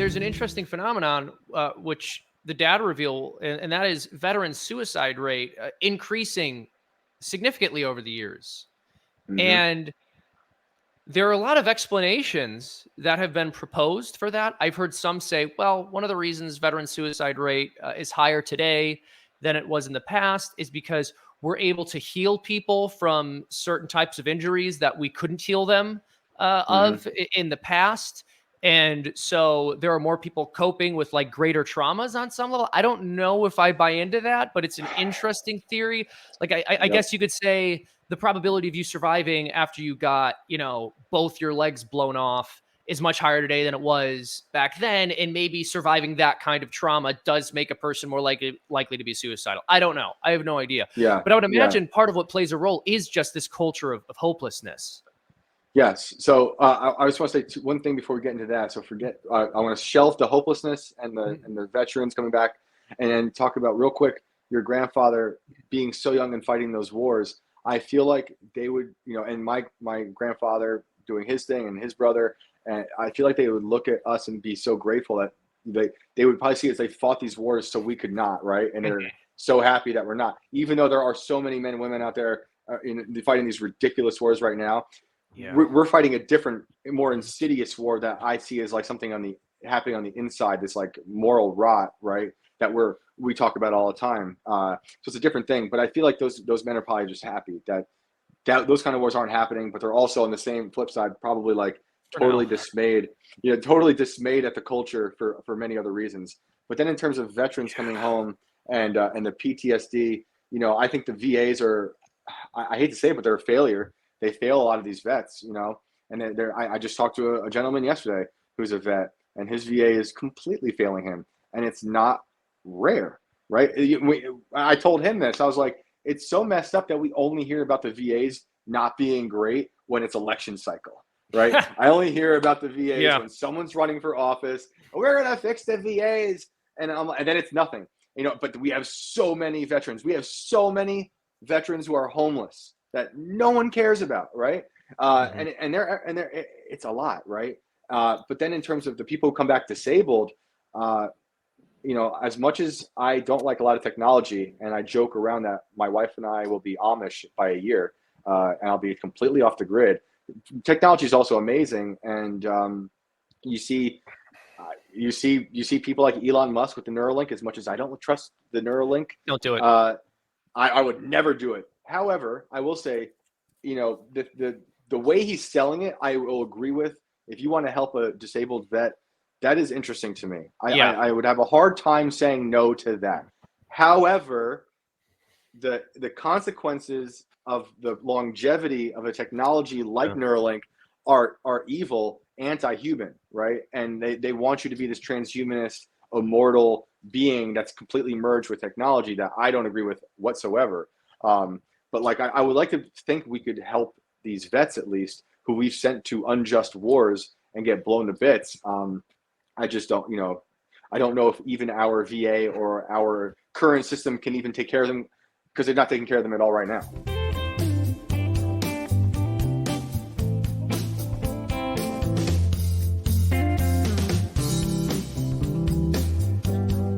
there's an interesting phenomenon, which the data reveal, and that is veteran suicide rate increasing significantly over the years. And there are a lot of explanations that have been proposed for that. I've heard some say, well, one of the reasons veteran suicide rate is higher today than it was in the past is because we're able to heal people from certain types of injuries that we couldn't heal them in the past. And so there are more people coping with like greater traumas on some level. I don't know if I buy into that, but it's an interesting theory. Like I guess you could say the probability of you surviving after you got, both your legs blown off is much higher today than it was back then. And maybe surviving that kind of trauma does make a person more likely to be suicidal. I don't know. I have no idea. Yeah. But I would imagine part of what plays a role is just this culture of hopelessness. Yes. So I just want to say one thing before we get into that. So I want to shelve the hopelessness and the veterans coming back, and then talk about real quick your grandfather being so young and fighting those wars. I feel like they would, and my grandfather doing his thing and his brother, and I feel like they would look at us and be so grateful that they would probably see as they fought these wars so we could not, right? And they're so happy that we're not, even though there are so many men and women out there fighting these ridiculous wars right now. Yeah. We're fighting a different, more insidious war that I see as like something happening on the inside, this like moral rot, right? That we talk about all the time. So it's a different thing, but I feel like those men are probably just happy that those kind of wars aren't happening, but they're also on the same flip side, probably like totally dismayed, totally dismayed at the culture for many other reasons. But then in terms of veterans coming home and the PTSD, I think the VAs are, I hate to say it, but they're a failure. They fail a lot of these vets, and I just talked to a gentleman yesterday who's a vet, and his VA is completely failing him, and it's not rare, right? I told him this. I was like, it's so messed up that we only hear about the VAs not being great when it's election cycle, right? I only hear about the VAs when someone's running for office. We're gonna fix the VAs, and then it's nothing, But we have so many veterans. We have so many veterans who are homeless that no one cares about, right? And it's a lot, right? But then in terms of the people who come back disabled, as much as I don't like a lot of technology, and I joke around that my wife and I will be Amish by a year, and I'll be completely off the grid. Technology is also amazing, and you see people like Elon Musk with the Neuralink. As much as I don't trust the Neuralink, don't do it. I would never do it. However, I will say, the way he's selling it, I will agree with. If you want to help a disabled vet, that is interesting to me. I would have a hard time saying no to that. However, the consequences of the longevity of a technology like Neuralink are evil, anti-human, right? And they want you to be this transhumanist, immortal being that's completely merged with technology that I don't agree with whatsoever. But like I would like to think we could help these vets, at least, who we've sent to unjust wars and get blown to bits. I just don't, I don't know if even our VA or our current system can even take care of them, because they're not taking care of them at all right now.